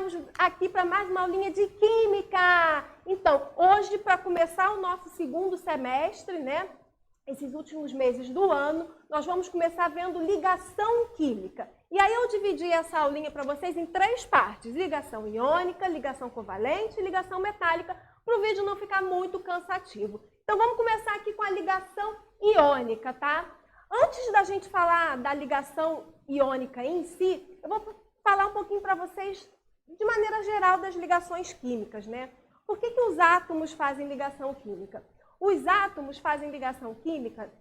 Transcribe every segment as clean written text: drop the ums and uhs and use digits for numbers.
estamos aqui para mais uma aulinha de Química. Então, hoje, para começar o nosso segundo semestre, né, esses últimos meses do ano, nós vamos começar vendo ligação química. E aí eu dividi essa aulinha para vocês em 3 partes: ligação iônica, ligação covalente e ligação metálica, para o vídeo não ficar muito cansativo. Então, vamos começar aqui com a ligação iônica, tá? Antes da gente falar da ligação iônica em si, eu vou falar um pouquinho para vocês, de maneira geral, das ligações químicas, né? Por que os átomos fazem ligação química? Os átomos fazem ligação química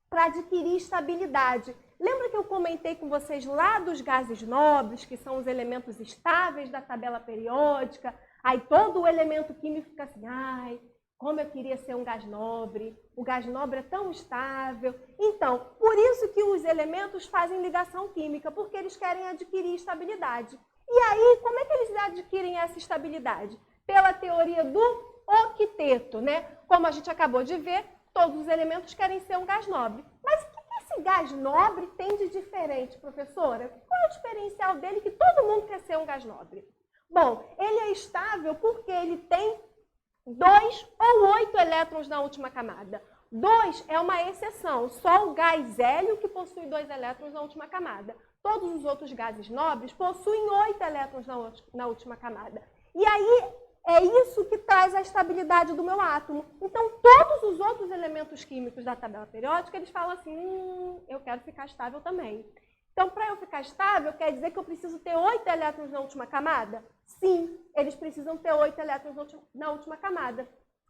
para adquirir estabilidade. Lembra que eu comentei com vocês lá dos gases nobres, que são os elementos estáveis da tabela periódica? Aí todo o elemento químico fica assim, ai, como eu queria ser um gás nobre, o gás nobre é tão estável. Então, por isso que os elementos fazem ligação química, porque eles querem adquirir estabilidade. E aí, como é que eles adquirem essa estabilidade? Pela teoria do octeto, né? Como a gente acabou de ver, todos os elementos querem ser um gás nobre. Mas o que esse gás nobre tem de diferente, professora? Qual é o diferencial dele que todo mundo quer ser um gás nobre? Bom, ele é estável porque ele tem 2 ou 8 elétrons na última camada. 2 é uma exceção, só o gás hélio que possui 2 elétrons na última camada. Todos os outros gases nobres possuem 8 elétrons na última camada. E aí é isso que traz a estabilidade do meu átomo. Então, todos os outros elementos químicos da tabela periódica, eles falam assim, eu quero ficar estável também. Então, para eu ficar estável, quer dizer que eu preciso ter 8 elétrons na última camada? Sim, eles precisam ter 8 elétrons na última camada.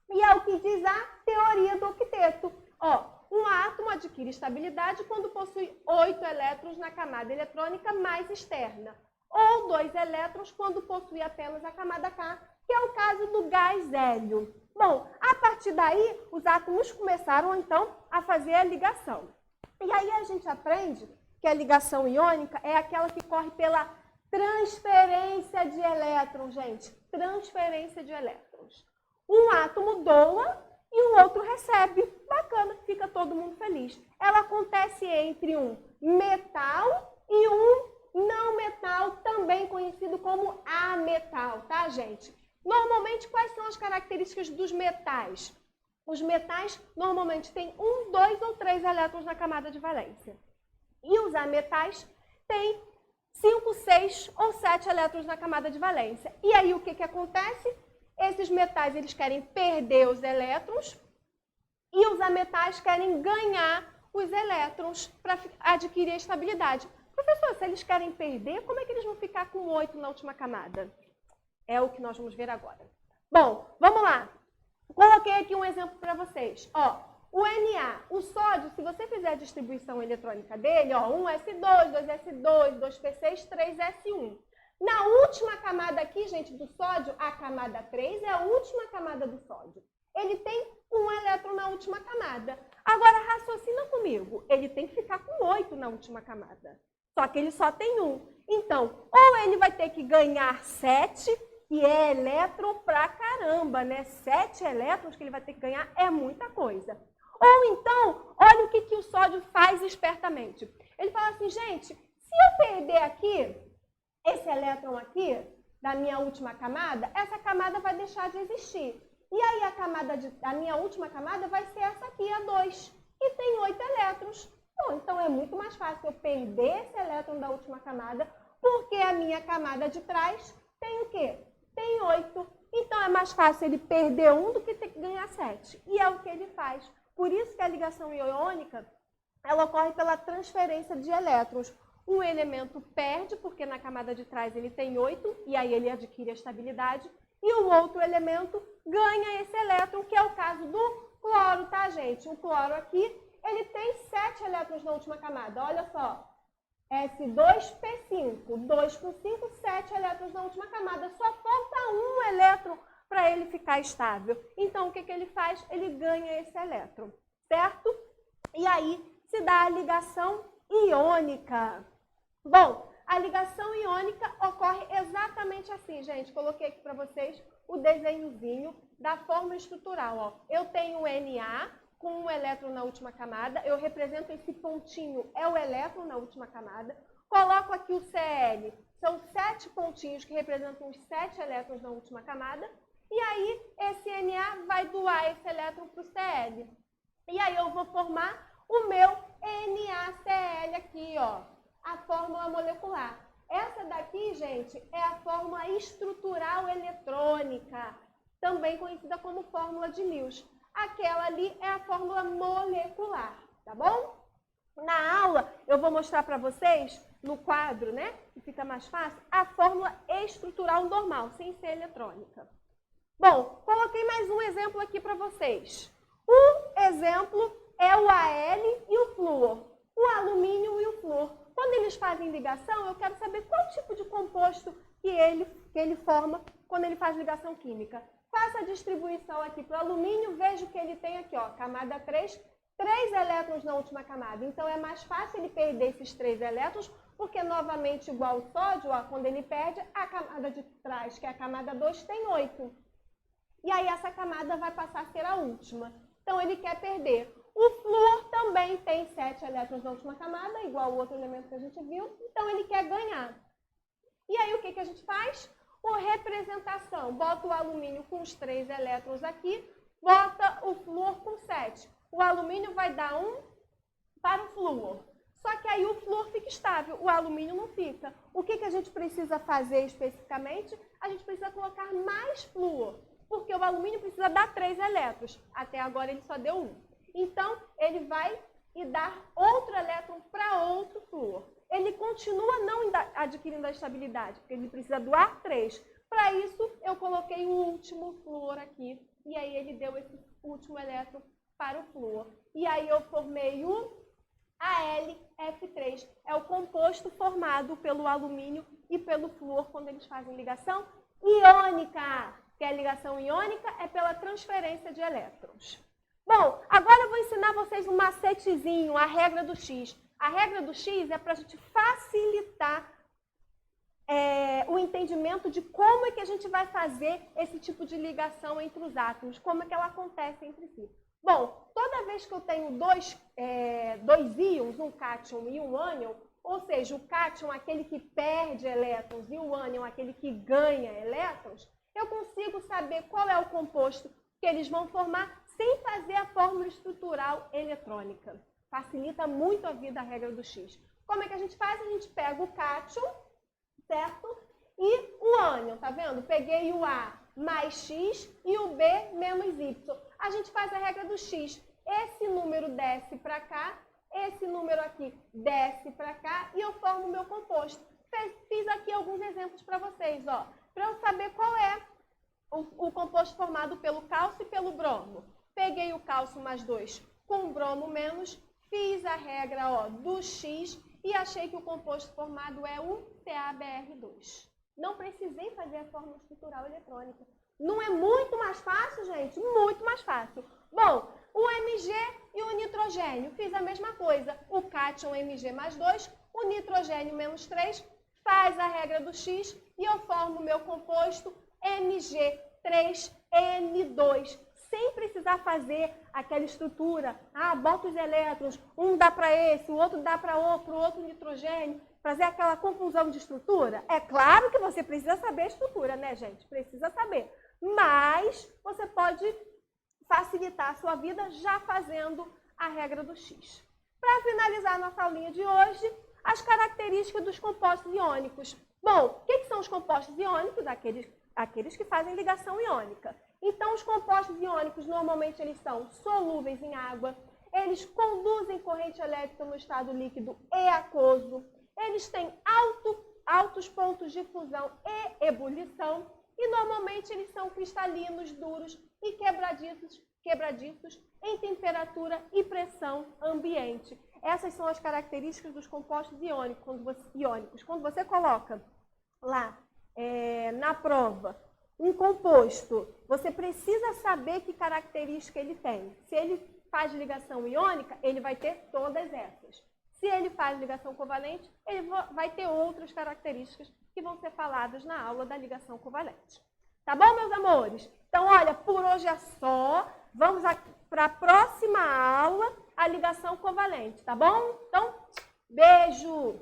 E é o que diz a teoria do octeto. Ó, um átomo adquire estabilidade quando possui 8 elétrons na camada eletrônica mais externa, ou 2 elétrons quando possui apenas a camada K, que é o caso do gás hélio. Bom, a partir daí, os átomos começaram, então, a fazer a ligação. E aí a gente aprende que a ligação iônica é aquela que corre pela transferência de elétrons, gente. Transferência de elétrons. Um átomo doa e o outro recebe. Bacana, fica todo mundo feliz. Ela acontece entre um metal e um não metal, também conhecido como ametal, tá, gente? Normalmente, quais são as características dos metais? Os metais normalmente têm 1, 2 ou 3 elétrons na camada de valência. E os ametais têm 5, 6 ou 7 elétrons na camada de valência. E aí o que acontece? Esses metais eles querem perder os elétrons e os ametais querem ganhar os elétrons para adquirir a estabilidade. Professor, se eles querem perder, como é que eles vão ficar com 8 na última camada? É o que nós vamos ver agora. Bom, vamos lá. Coloquei aqui um exemplo para vocês. Ó, o Na, o sódio, se você fizer a distribuição eletrônica dele, ó, 1s2, 2s2, 2p6, 3s1. Na última camada aqui, gente, do sódio, a camada 3 é a última camada do sódio. Ele tem 1 elétron na última camada. Agora, raciocina comigo. Ele tem que ficar com 8 na última camada. Só que ele só tem 1. Então, ou ele vai ter que ganhar 7, que é elétron pra caramba, né? 7 elétrons que ele vai ter que ganhar é muita coisa. Ou então, olha o que o sódio faz espertamente. Ele fala assim, gente, se eu perder aqui, esse elétron aqui, da minha última camada, essa camada vai deixar de existir. E aí a minha última camada vai ser essa aqui, a 2, que tem 8 elétrons. Bom, então é muito mais fácil eu perder esse elétron da última camada, porque a minha camada de trás tem o quê? Tem 8. Então é mais fácil ele perder 1 do que ter que ganhar 7. E é o que ele faz. Por isso que a ligação iônica, ela ocorre pela transferência de elétrons. Um elemento perde, porque na camada de trás ele tem 8, e aí ele adquire a estabilidade. E o outro elemento ganha esse elétron, que é o caso do cloro, tá, gente? O cloro aqui, ele tem 7 elétrons na última camada. Olha só, S2P5, 2 com 5, 7 elétrons na última camada. Só falta 1 elétron para ele ficar estável. Então, o que ele faz? Ele ganha esse elétron, certo? E aí se dá a ligação iônica. Bom, a ligação iônica ocorre exatamente assim, gente. Coloquei aqui para vocês o desenhozinho da forma estrutural. Ó. Eu tenho Na com 1 elétron na última camada. Eu represento esse pontinho, é o elétron na última camada. coloco aqui o Cl. São 7 pontinhos que representam os 7 elétrons na última camada. E aí, esse Na vai doar esse elétron para o Cl. E aí, eu vou formar o meu NaCl aqui, ó, a fórmula molecular. Essa daqui, gente, é a fórmula estrutural eletrônica, também conhecida como fórmula de Lewis. Aquela ali é a fórmula molecular, tá bom? Na aula, eu vou mostrar para vocês, no quadro, né, que fica mais fácil, a fórmula estrutural normal, sem ser eletrônica. Bom, coloquei mais um exemplo aqui para vocês. O exemplo é o Al e o flúor, o alumínio e o flúor. Quando eles fazem ligação, eu quero saber qual tipo de composto que ele forma quando ele faz ligação química. Faça a distribuição aqui para o alumínio, vejo que ele tem aqui, ó, camada 3 elétrons na última camada. Então, é mais fácil ele perder esses 3 elétrons, porque, novamente, igual ao sódio, ó, quando ele perde, a camada de trás, que é a camada 2, tem 8. E aí, essa camada vai passar a ser a última. Então, ele quer perder. O flúor também tem 7 elétrons na última camada, igual o outro elemento que a gente viu. Então, ele quer ganhar. E aí, o que a gente faz? Por representação, bota o alumínio com os 3 elétrons aqui, bota o flúor com 7. O alumínio vai dar 1 para o flúor. Só que aí o flúor fica estável, o alumínio não fica. O que a gente precisa fazer especificamente? A gente precisa colocar mais flúor, porque o alumínio precisa dar 3 elétrons. Até agora ele só deu 1. Então, ele vai dar outro elétron para outro flúor. Ele continua não adquirindo a estabilidade, porque ele precisa doar 3. Para isso, eu coloquei o último flúor aqui, e aí ele deu esse último elétron para o flúor. E aí eu formei o AlF3. É o composto formado pelo alumínio e pelo flúor quando eles fazem ligação iônica. Que a ligação iônica é pela transferência de elétrons. Bom, agora eu vou ensinar vocês um macetezinho, a regra do X. A regra do X é para a gente facilitar o entendimento de como é que a gente vai fazer esse tipo de ligação entre os átomos, como é que ela acontece entre si. Bom, toda vez que eu tenho dois íons, um cátion e um ânion, ou seja, o cátion é aquele que perde elétrons e o ânion é aquele que ganha elétrons, eu consigo saber qual é o composto que eles vão formar sem fazer a fórmula estrutural eletrônica. Facilita muito a vida a regra do X. Como é que a gente faz? A gente pega o cátion, certo? E o ânion, tá vendo? Peguei o A mais X e o B menos Y. A gente faz a regra do X. Esse número desce para cá, esse número aqui desce para cá e eu formo o meu composto. Fiz aqui alguns exemplos para vocês, ó, para eu saber qual é o composto formado pelo cálcio e pelo bromo. Peguei o cálcio mais 2 com o bromo menos, fiz a regra, ó, do X e achei que o composto formado é o CaBr2. Não precisei fazer a fórmula estrutural eletrônica. Não é muito mais fácil, gente? Muito mais fácil. Bom, o Mg e o nitrogênio, fiz a mesma coisa. O cátion Mg mais 2, o nitrogênio menos 3, faz a regra do X e eu formo o meu composto Mg3N2. Sem precisar fazer aquela estrutura. Ah, bota os elétrons, um dá para esse, o outro dá para outro, o outro nitrogênio. Fazer aquela confusão de estrutura. É claro que você precisa saber a estrutura, né, gente? Precisa saber. Mas você pode facilitar a sua vida já fazendo a regra do X. Para finalizar a nossa aulinha de hoje, as características dos compostos iônicos. Bom, o que são os compostos iônicos? Aqueles que fazem ligação iônica. Então, os compostos iônicos, normalmente, eles são solúveis em água, eles conduzem corrente elétrica no estado líquido e aquoso, eles têm altos pontos de fusão e ebulição, e, normalmente, eles são cristalinos, duros e quebradiços em temperatura e pressão ambiente. Essas são as características dos compostos iônicos. Quando você coloca lá na prova um composto, você precisa saber que característica ele tem. Se ele faz ligação iônica, ele vai ter todas essas. Se ele faz ligação covalente, ele vai ter outras características que vão ser faladas na aula da ligação covalente. Tá bom, meus amores? Então, olha, por hoje é só. Vamos para a próxima aula, a ligação covalente, tá bom? Então, beijo!